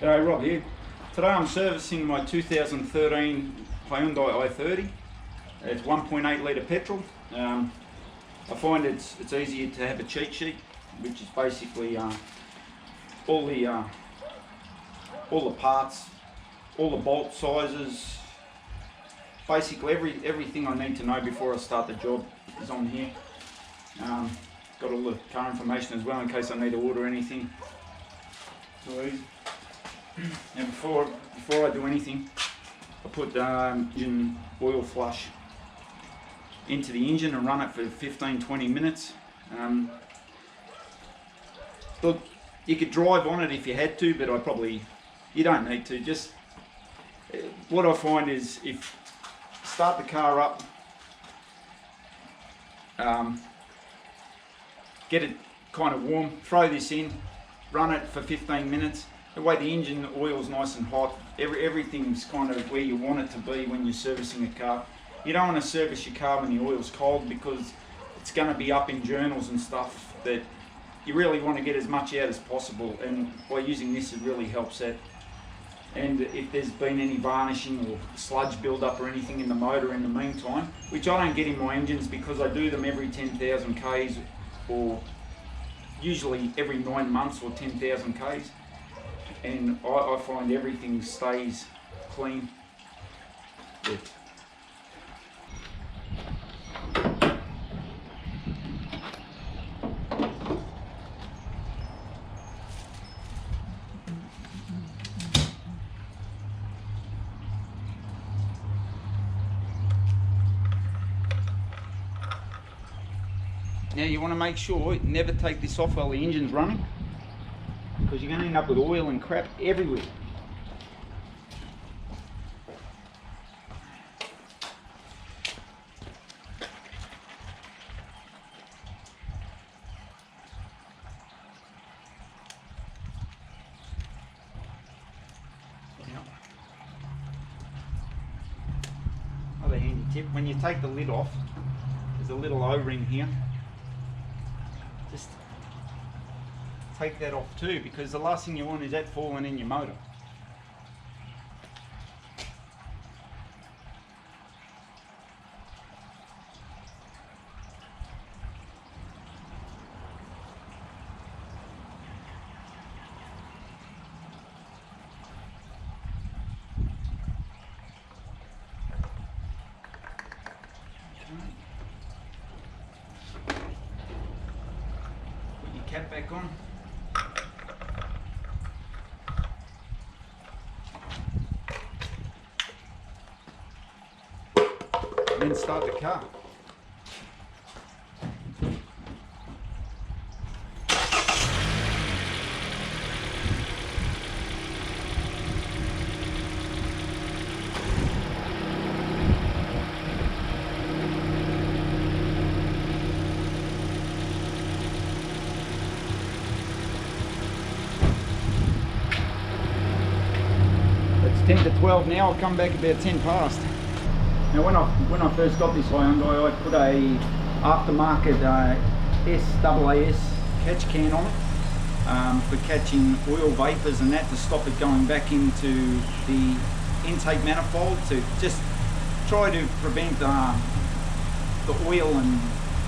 G'day, Rob here. Today I'm servicing my 2013 Hyundai i30. It's 1.8 litre petrol. I find it's easier to have a cheat sheet, which is basically all the parts, all the bolt sizes, basically everything I need to know before I start the job is on here. Got all the car information as well in case I need to order anything. So easy. Now before I do anything, I put engine oil flush into the engine and run it for 15-20 minutes. Look, you could drive on it if you had to, but you don't need to. Just what I find is if start the car up, get it kind of warm, throw this in, run it for 15 minutes. The way the engine oil's nice and hot, everything's kind of where you want it to be when you're servicing a car. You don't want to service your car when the oil's cold because it's going to be up in journals and stuff that you really want to get as much out as possible, and by using this it really helps that. And if there's been any varnishing or sludge build-up or anything in the motor in the meantime, which I don't get in my engines because I do them every 10,000 Ks or usually every 9 months or 10,000 Ks. And I find everything stays clean. Yeah. Now you want to make sure you never take this off while the engine's running, because you're going to end up with oil and crap everywhere. Another handy tip, when you take the lid off, there's a little O-ring here. Just take that off too, because the last thing you want is that falling in your motor. Put your cap back on. Then start the car. It's 10 to 12 now, I'll come back about 10 past. Now when I first got this Hyundai, I put a aftermarket SAAS catch can on it for catching oil vapours and that, to stop it going back into the intake manifold, to just try to prevent the oil and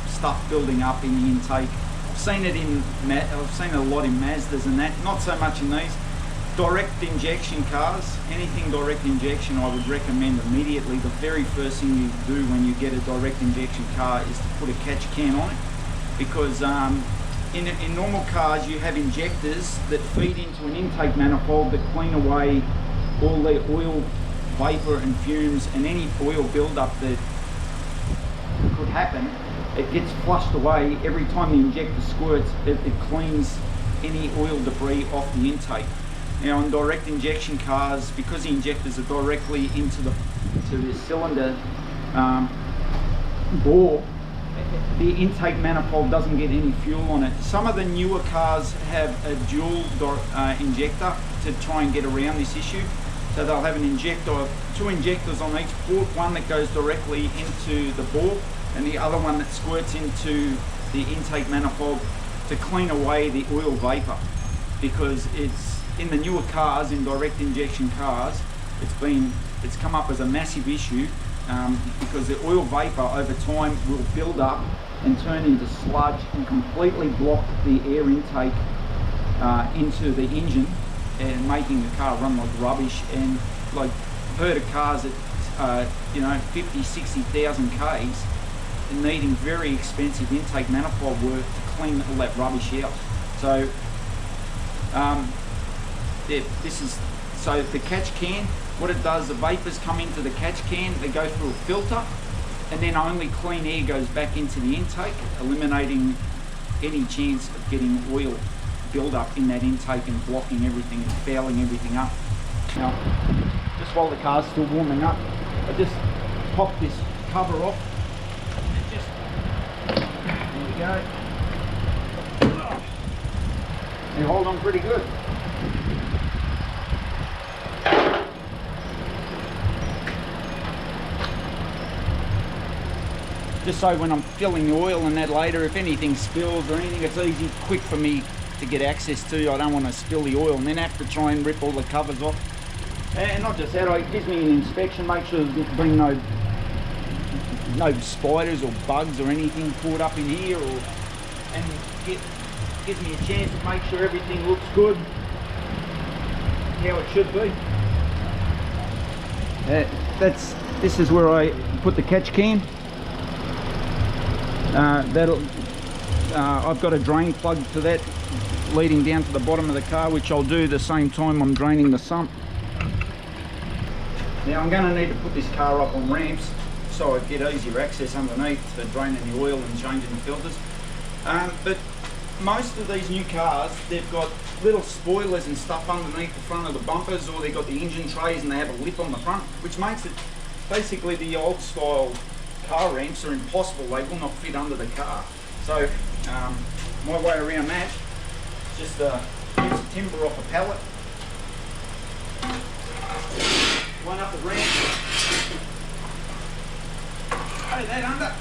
stuff building up in the intake. I've seen it a lot in Mazdas and that, not so much in these. Direct injection cars, anything direct injection, I would recommend immediately. The very first thing you do when you get a direct injection car is to put a catch can on it, because in normal cars you have injectors that feed into an intake manifold that clean away all the oil vapor and fumes, and any oil buildup that could happen, it gets flushed away. Every time the injector squirts, it cleans any oil debris off the intake. Now on direct injection cars, because the injectors are directly into the cylinder bore, the intake manifold doesn't get any fuel on it. Some of the newer cars have a dual injector to try and get around this issue. So they'll have an injector, two injectors on each port, one that goes directly into the bore and the other one that squirts into the intake manifold to clean away the oil vapor, because it's in the newer cars, in direct injection cars, it's come up as a massive issue because the oil vapor over time will build up and turn into sludge and completely block the air intake into the engine and making the car run like rubbish. And like I've heard of cars at 50, 60,000 Ks needing very expensive intake manifold work to clean all that rubbish out. So so the catch can, what it does, the vapors come into the catch can, they go through a filter, and then only clean air goes back into the intake, eliminating any chance of getting oil build up in that intake and blocking everything and fouling everything up. Now, just while the car's still warming up, I just pop this cover off. There we go. They hold on pretty good. Just so when I'm filling the oil and that later, if anything spills or anything, it's easy, quick for me to get access to. I don't want to spill the oil and then have to try and rip all the covers off. And not just that, it gives me an inspection, make sure there's been no spiders or bugs or anything caught up in here, and gives me a chance to make sure everything looks good, how it should be. This is where I put the catch can. I've got a drain plug to that leading down to the bottom of the car, which I'll do the same time I'm draining the sump. Now I'm going to need to put this car up on ramps so I get easier access underneath for draining the oil and changing the filters. But most of these new cars, they've got little spoilers and stuff underneath the front of the bumpers, or they've got the engine trays and they have a lip on the front, which makes it basically the old style car ramps are impossible. They will not fit under the car. So my way around that is just use the timber off a pallet, run up the ramp, throw that under,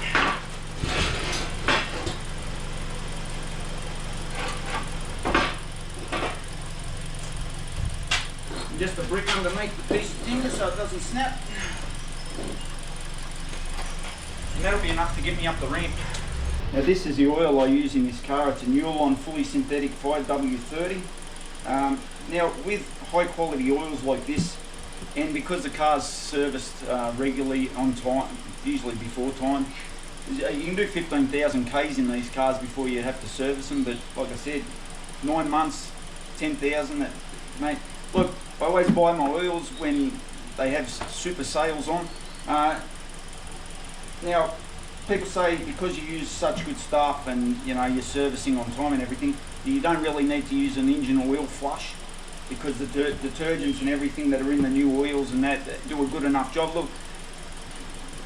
and just a brick underneath the piece of timber so it doesn't snap. And that'll be enough to get me up the ramp. Now this is the oil I use in this car. It's a Newline fully synthetic 5W30. Now with high quality oils like this, and because the car's serviced regularly on time, usually before time, you can do 15,000 Ks in these cars before you have to service them. But like I said, 9 months, 10,000. Mate, look, I always buy my oils when they have super sales on. Now, people say because you use such good stuff and you're servicing on time and everything, you don't really need to use an engine oil flush, because the detergents and everything that are in the new oils and that do a good enough job. Look,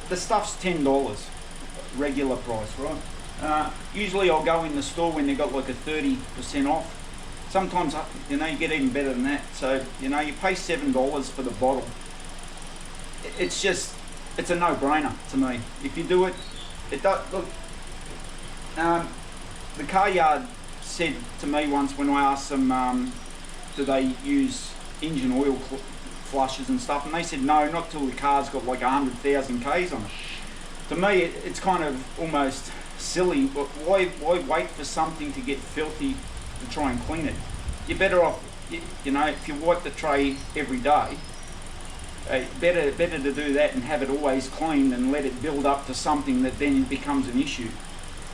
the stuff's $10 regular price, right? Usually I'll go in the store when they've got like a 30% off. Sometimes you get even better than that. So you pay $7 for the bottle. It's a no-brainer to me. If you do it, it does. Look, the car yard said to me once when I asked them, do they use engine oil flushes and stuff, and they said no, not till the car's got like 100,000 Ks on it. To me, it's kind of almost silly. But why wait for something to get filthy to try and clean it? You're better off, if you wipe the tray every day. Better to do that and have it always clean than let it build up to something that then becomes an issue.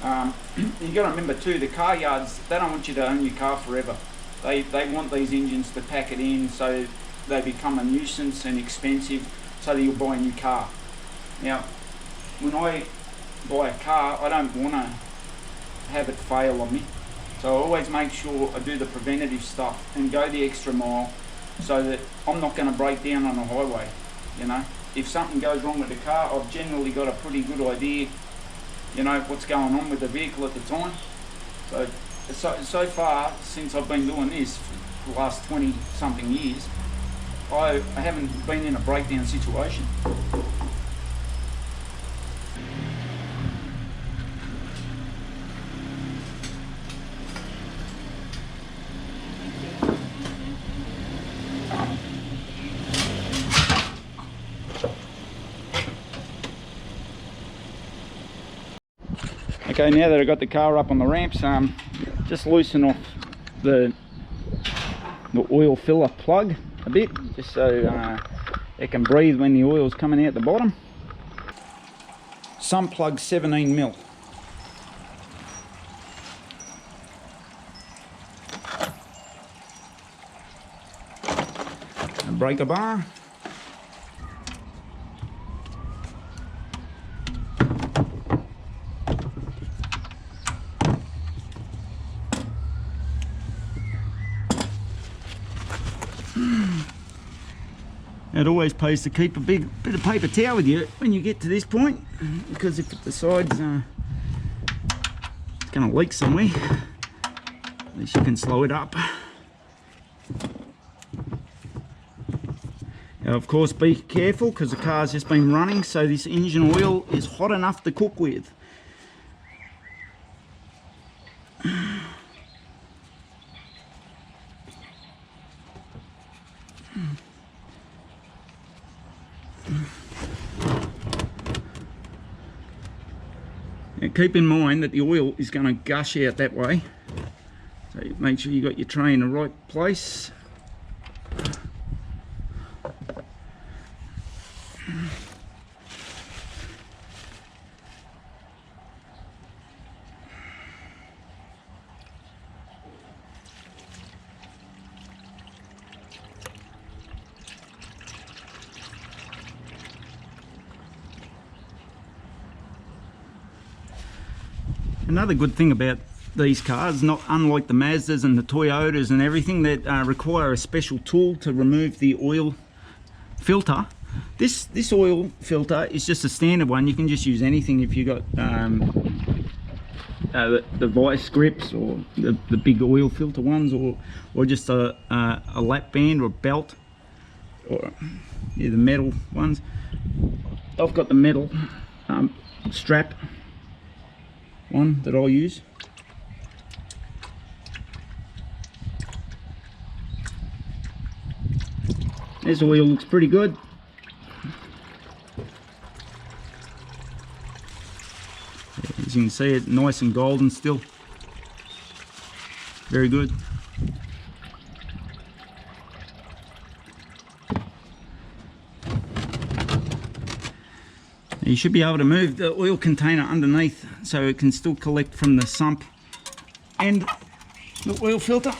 You got to remember too, the car yards, they don't want you to own your car forever. They want these engines to pack it in so they become a nuisance and expensive, so that you'll buy a new car. Now, when I buy a car, I don't want to have it fail on me. So I always make sure I do the preventative stuff and go the extra mile, so that I'm not going to break down on a highway. If something goes wrong with the car, I've generally got a pretty good idea, what's going on with the vehicle at the time. So far, since I've been doing this for the last 20 something years, I haven't been in a breakdown situation. Okay, now that I've got the car up on the ramps, just loosen off the oil filler plug a bit, just so it can breathe when the oil's coming out the bottom. Sump plug 17mm. A breaker bar. It always pays to keep a big bit of paper towel with you when you get to this point, because if it decides it's going to leak somewhere, at least you can slow it up. Now, of course, be careful because the car's just been running, so this engine oil is hot enough to cook with. Now keep in mind that the oil is going to gush out that way, so make sure you got your tray in the right place. Another good thing about these cars, not unlike the Mazdas and the Toyotas and everything that require a special tool to remove the oil filter, this oil filter is just a standard one. You can just use anything if you got the vice grips or the big oil filter ones, or just a lap band or belt, or the metal ones. I've got the metal strap one that I'll use. This oil looks pretty good. As you can see, it's nice and golden still. Very good. You should be able to move the oil container underneath so it can still collect from the sump and the oil filter.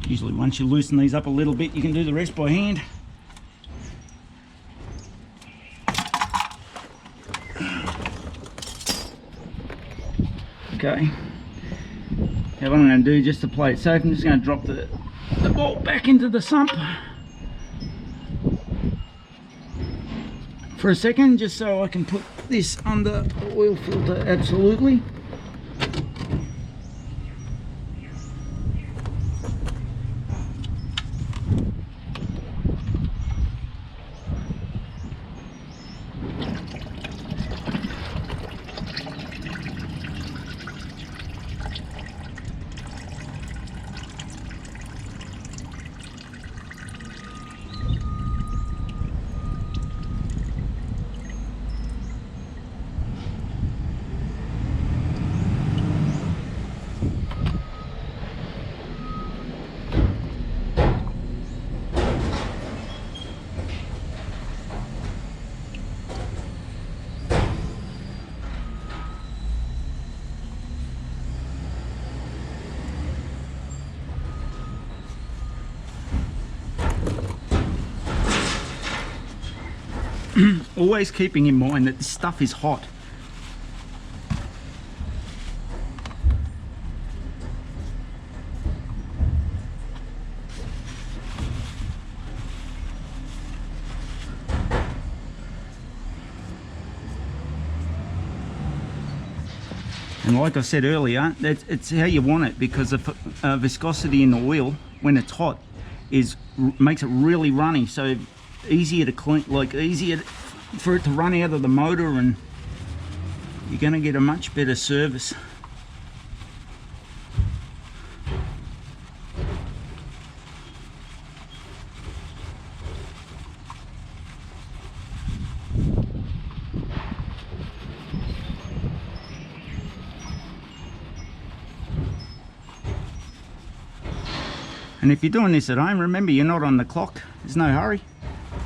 Usually once you loosen these up a little bit, you can do the rest by hand. Okay, now what I'm going to do, just to play it safe, I'm just going to drop the bolt back into the sump for a second, just so I can put this under the oil filter absolutely. Always keeping in mind that this stuff is hot. And like I said earlier, it's how you want it, because the viscosity in the oil when it's hot makes it really runny, so easier to clean, like easier for it to run out of the motor and you're going to get a much better service. And if you're doing this at home, remember you're not on the clock. There's no hurry.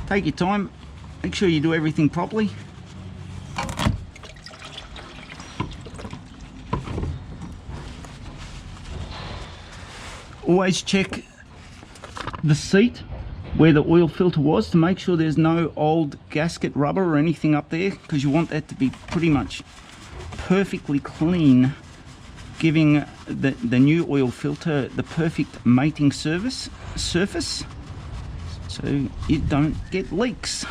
Take your time. Make sure you do everything properly. Always check the seat where the oil filter was to make sure there's no old gasket rubber or anything up there, because you want that to be pretty much perfectly clean, giving the new oil filter the perfect mating surface so you don't get leaks.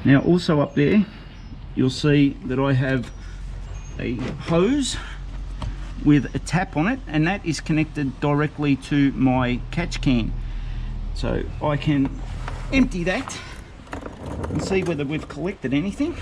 Now also up there you'll see that I have a hose with a tap on it, and that is connected directly to my catch can, so I can empty that and see whether we've collected anything.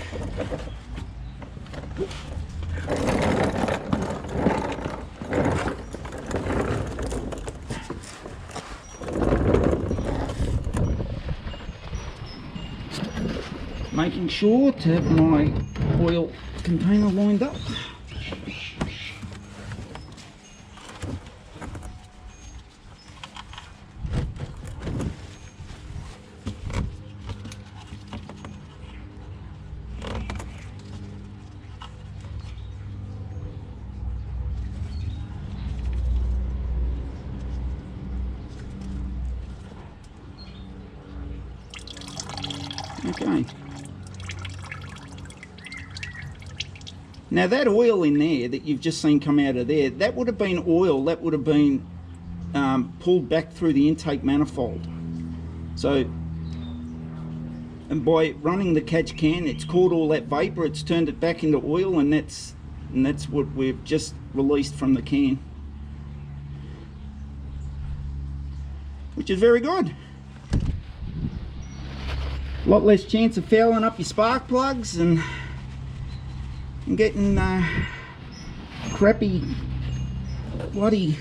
Making sure to have my oil container lined up. Okay. Now that oil in there that you've just seen come out of there, that would have been oil that would have been pulled back through the intake manifold. So, and by running the catch can, it's caught all that vapor, it's turned it back into oil, and that's what we've just released from the can, which is very good. A lot less chance of fouling up your spark plugs and getting crappy, bloody,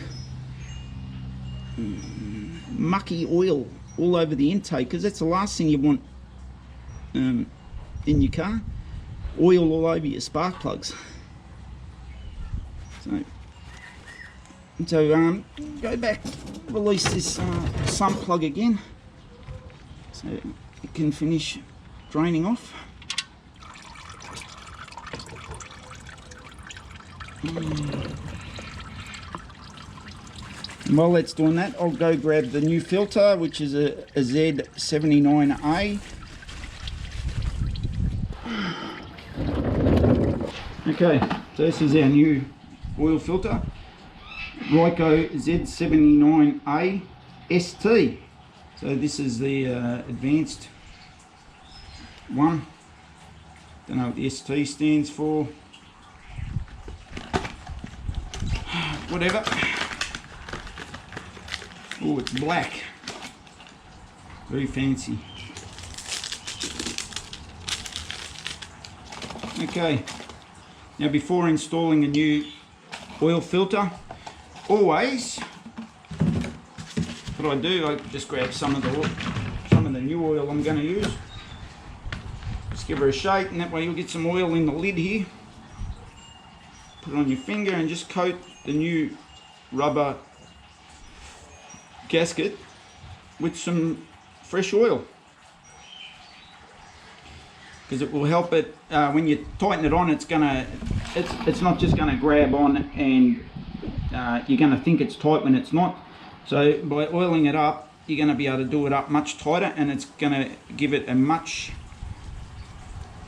mucky oil all over the intake, because that's the last thing you want in your car. Oil all over your spark plugs. So go back, release this sump plug again, so it can finish draining off. And while that's doing that, I'll go grab the new filter, which is a Z79A. Okay, so this is our new oil filter, Ryco Z79A ST. So this is the advanced one. Don't know what the ST stands for. Whatever. Oh, it's black. Very fancy. Okay. Now before installing a new oil filter, always what I do, I just grab some of the new oil I'm going to use. Just give her a shake, and that way you'll get some oil in the lid here. Put it on your finger and just coat the new rubber gasket with some fresh oil, because it will help it when you tighten it on. It's not just gonna grab on and you're gonna think it's tight when it's not. So by oiling it up, you're gonna be able to do it up much tighter, and it's gonna give it a much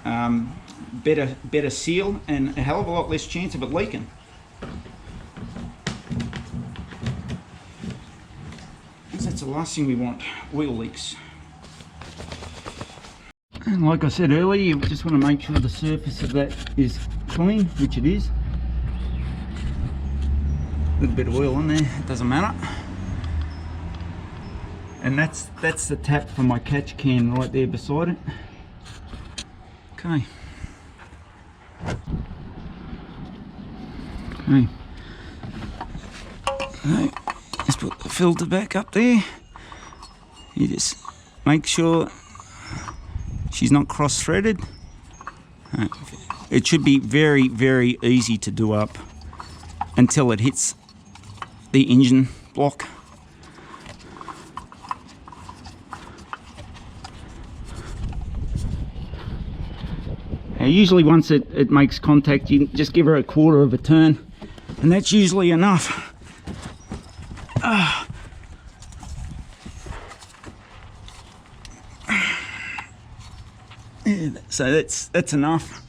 better seal and a hell of a lot less chance of it leaking. That's the last thing we want, oil leaks. And like I said earlier, you just want to make sure the surface of that is clean, which it is. A little bit of oil on there, it doesn't matter. And that's the tap for my catch can right there beside it. Okay. Okay. Okay. Let's put the filter back up there. You just make sure she's not cross-threaded. It should be very, very easy to do up until it hits the engine block. Usually once it makes contact, you just give her a quarter of a turn, and that's usually enough. Yeah, so that's enough.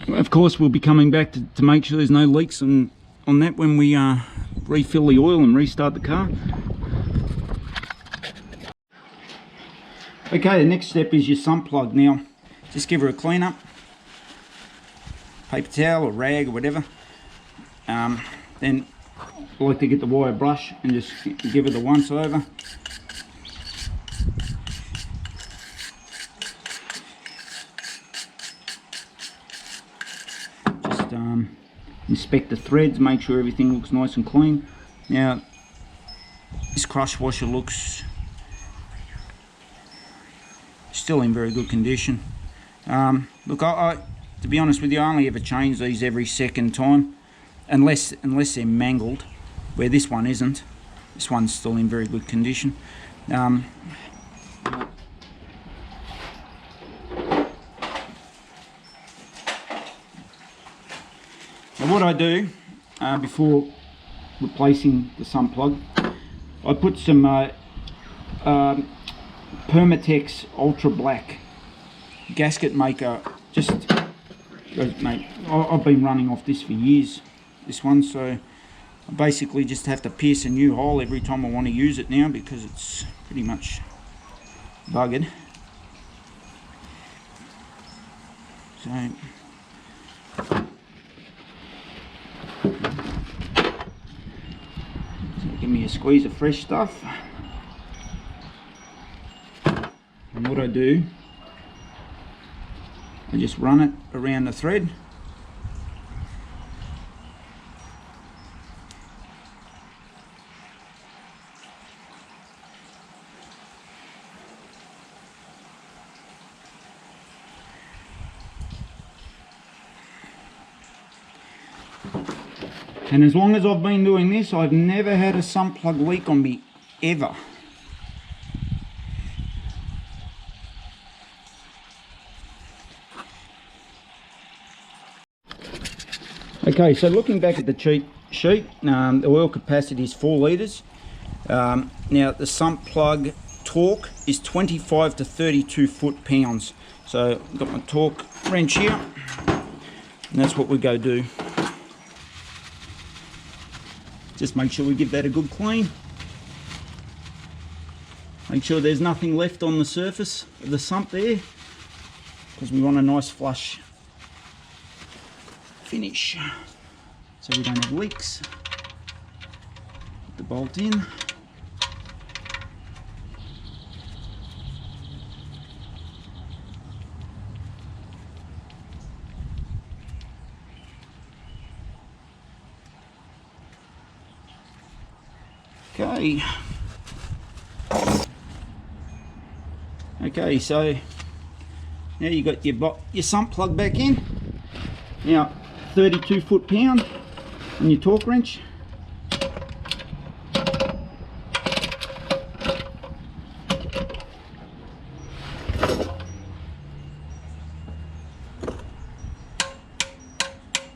Of course, we'll be coming back to make sure there's no leaks on that when we refill the oil and restart the car. Okay, the next step is your sump plug. Now, just give her a clean up, paper towel or rag or whatever. Then I like to get the wire brush and just give it a once over. Just inspect the threads, make sure everything looks nice and clean. Now, this crush washer looks still in very good condition. Look, I to be honest with you, I only ever change these every second time, unless they're mangled, where this one isn't. This one's still in very good condition. Now what I do before replacing the sump plug, I put some Permatex Ultra Black gasket maker. Just, mate, I've been running off this for years, this one, so I basically just have to pierce a new hole every time I want to use it now because it's pretty much buggered. So give me a squeeze of fresh stuff. And what I do, I just run it around the thread. And as long as I've been doing this, I've never had a sump plug leak on me, ever. Okay, so looking back at the cheat sheet, the oil capacity is 4 litres. Now the sump plug torque is 25 to 32 foot-pounds. So I've got my torque wrench here, and that's what we go do. Just make sure we give that a good clean. Make sure there's nothing left on the surface of the sump there, because we want a nice flush finish so we don't have leaks. Put the bolt in. Okay. Okay, so now you got your sump plug back in. Now 32 foot-pound and your torque wrench.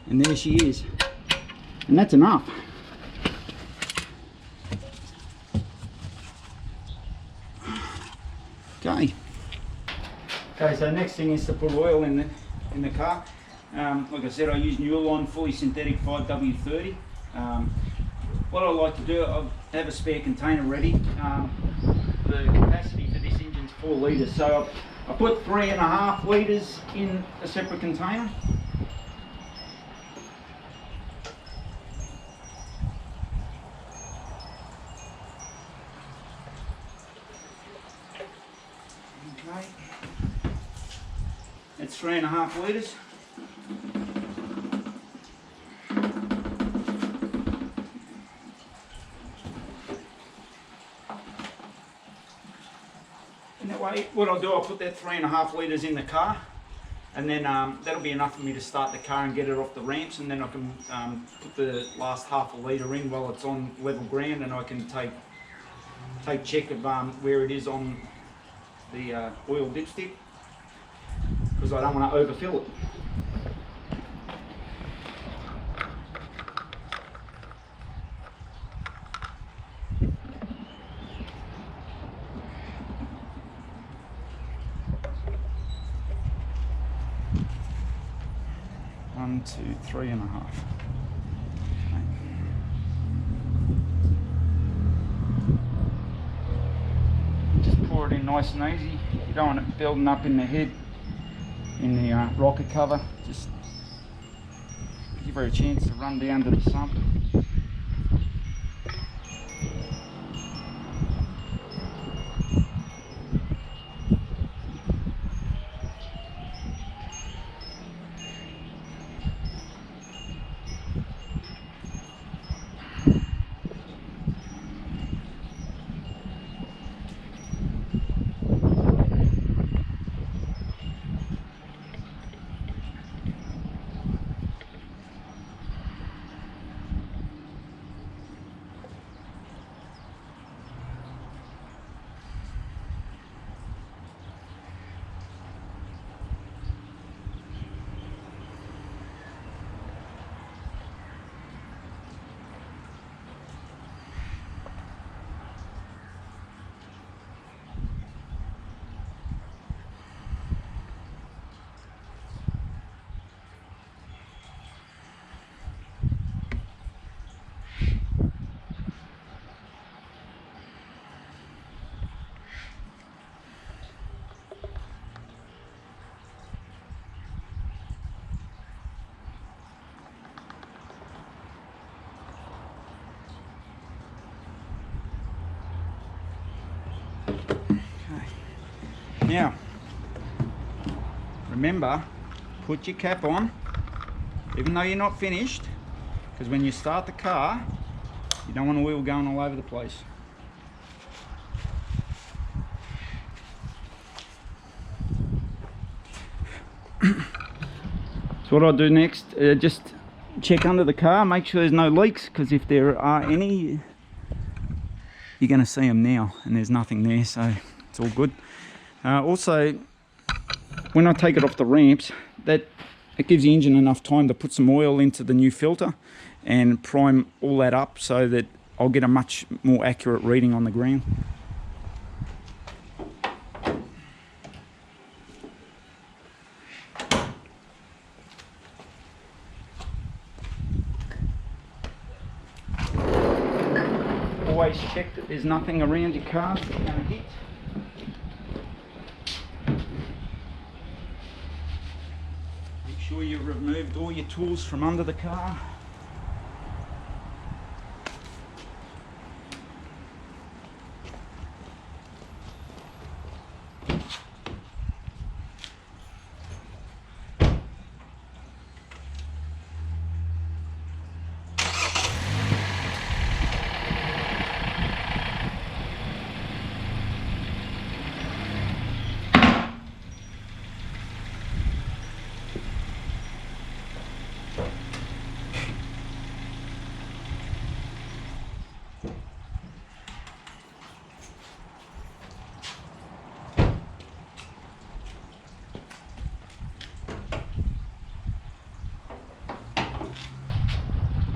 And there she is. And that's enough. Okay. Okay, so next thing is to put oil in the car. Like I said, I use Newline fully synthetic 5W30. What I like to do, I have a spare container ready. The capacity for this engine is 4 litres, so I put 3.5 litres in a separate container. It's 3.5 litres. And that way, what I'll do, I'll put that 3.5 litres in the car, and then that'll be enough for me to start the car and get it off the ramps, and then I can put the last half a litre in while it's on level ground, and I can take check of where it is on the oil dipstick, because I don't want to overfill it. One, 2, 3.5. Just pour it in nice and easy. You don't want it building up in the head, in the rocker cover. Just give her a chance to run down to the sump. Now, remember, put your cap on, even though you're not finished, because when you start the car, you don't want oil going all over the place. So what I'll do next, just check under the car, make sure there's no leaks, because if there are any, you're going to see them now, and there's nothing there, so it's all good. Also, when I take it off the ramps, it gives the engine enough time to put some oil into the new filter and prime all that up so that I'll get a much more accurate reading on the ground. Always check that there's nothing around your car that you're going to hit. Make sure you've removed all your tools from under the car.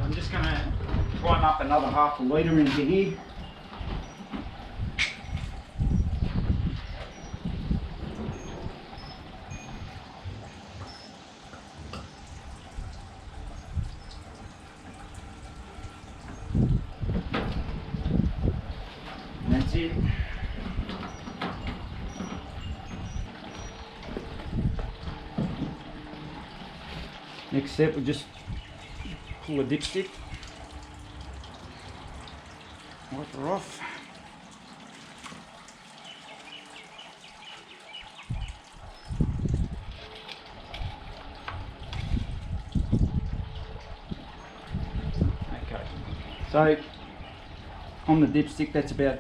I'm just going to prime up another half a litre into here. And that's it. Next step, we'll just pull a dipstick, wipe her off. So on the dipstick, that's about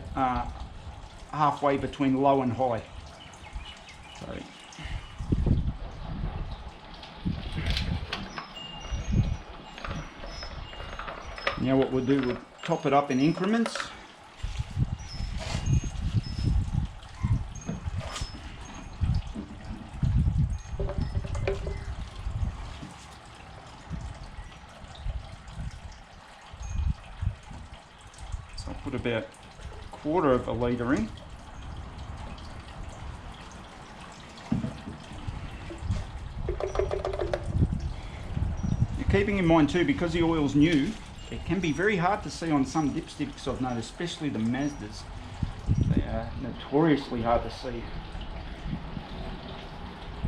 halfway between low and high. So now what we'll do, we'll top it up in increments. So I'll put about 1/4 of a litre in. Keeping in mind too, because the oil's new, it can be very hard to see on some dipsticks I've noticed, especially the Mazdas. They are notoriously hard to see.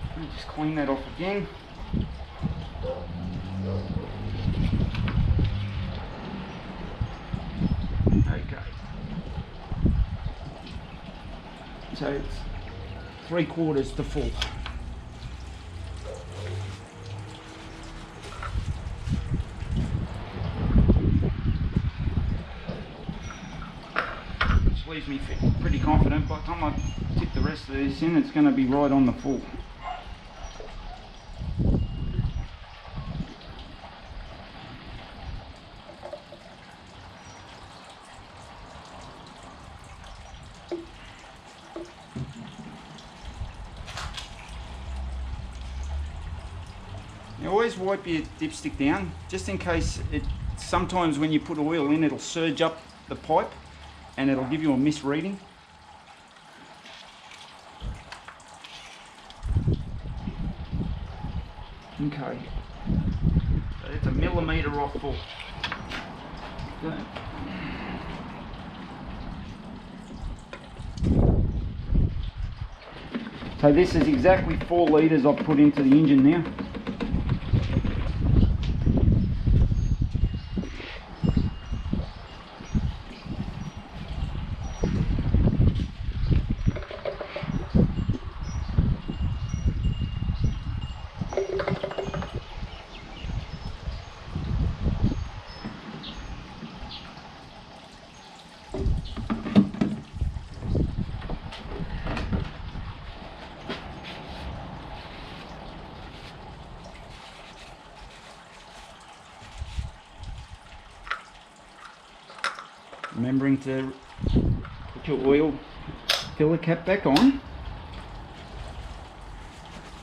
Let me just clean that off again. Okay. So it's 3/4 to full. Leaves me pretty confident by the time I tip the rest of this in, it's going to be right on the full. You always wipe your dipstick down, just in case sometimes when you put oil in, it'll surge up the pipe and it'll give you a misreading. Okay, so it's 1 millimetre off full. Okay. So this is exactly 4 litres I've put into the engine now. Remembering to put your oil filler cap back on.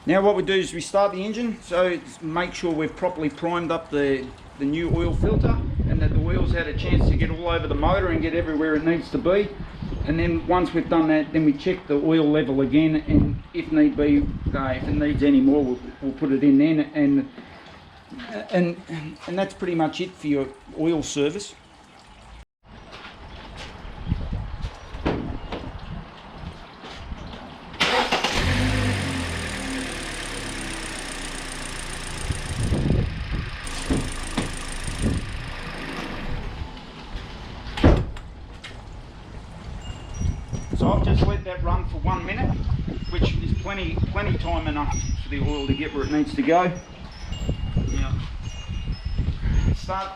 Now what we do is we start the engine, so make sure we've properly primed up the new oil filter and that the oil's had a chance to get all over the motor and get everywhere it needs to be. And then once we've done that, then we check the oil level again, and if need be, if it needs any more, we'll put it in then, and that's pretty much it for your oil service. So I've just let that run for 1 minute, which is plenty time enough for the oil to get where it needs to go. Now, start.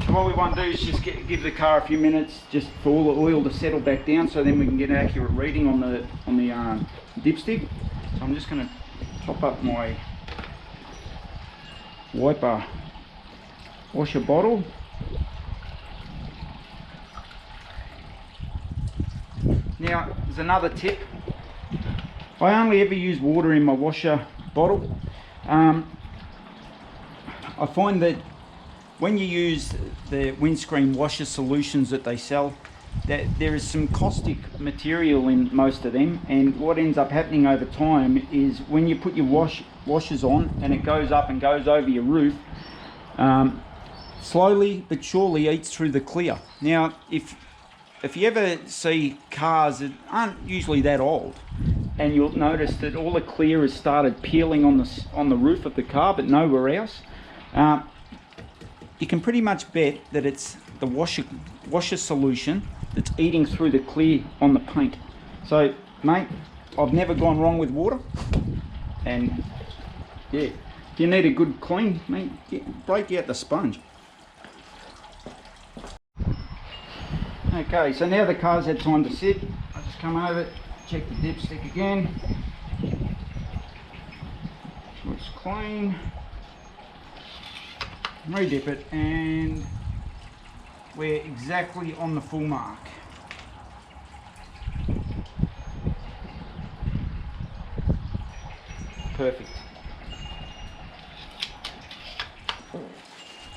What we want to do is just give the car a few minutes just for all the oil to settle back down, so then we can get an accurate reading on the dipstick. So I'm just going to top up my wiper washer bottle. Now, there's another tip. I only ever use water in my washer bottle. I find that when you use the windscreen washer solutions that they sell, that there is some caustic material in most of them, and what ends up happening over time is when you put your washers on and it goes up and goes over your roof, slowly but surely eats through the clear. Now, if you ever see cars that aren't usually that old, and you'll notice that all the clear has started peeling on the roof of the car but nowhere else, you can pretty much bet that it's the washer solution that's eating through the clear on the paint. So mate, I've never gone wrong with water, and yeah, If you need a good clean, break out the sponge. Okay, so now the car's had time to sit, I just come over, check the dipstick again. Looks clean. Re-dip it, and we're exactly on the full mark. Perfect.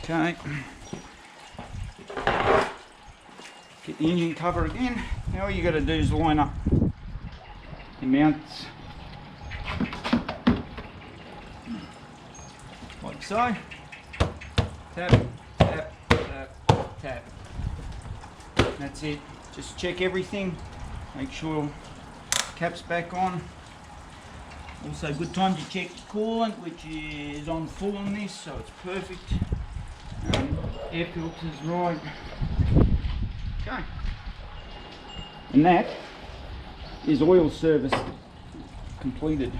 Okay. Get the engine cover again. Now all you got to do is line up the mounts like so. Tap, tap, tap, tap. That's it. Just check everything. Make sure cap's back on. Also good time to check the coolant, which is on full on this, so it's perfect. Air filter's right. Okay. And that is oil service completed.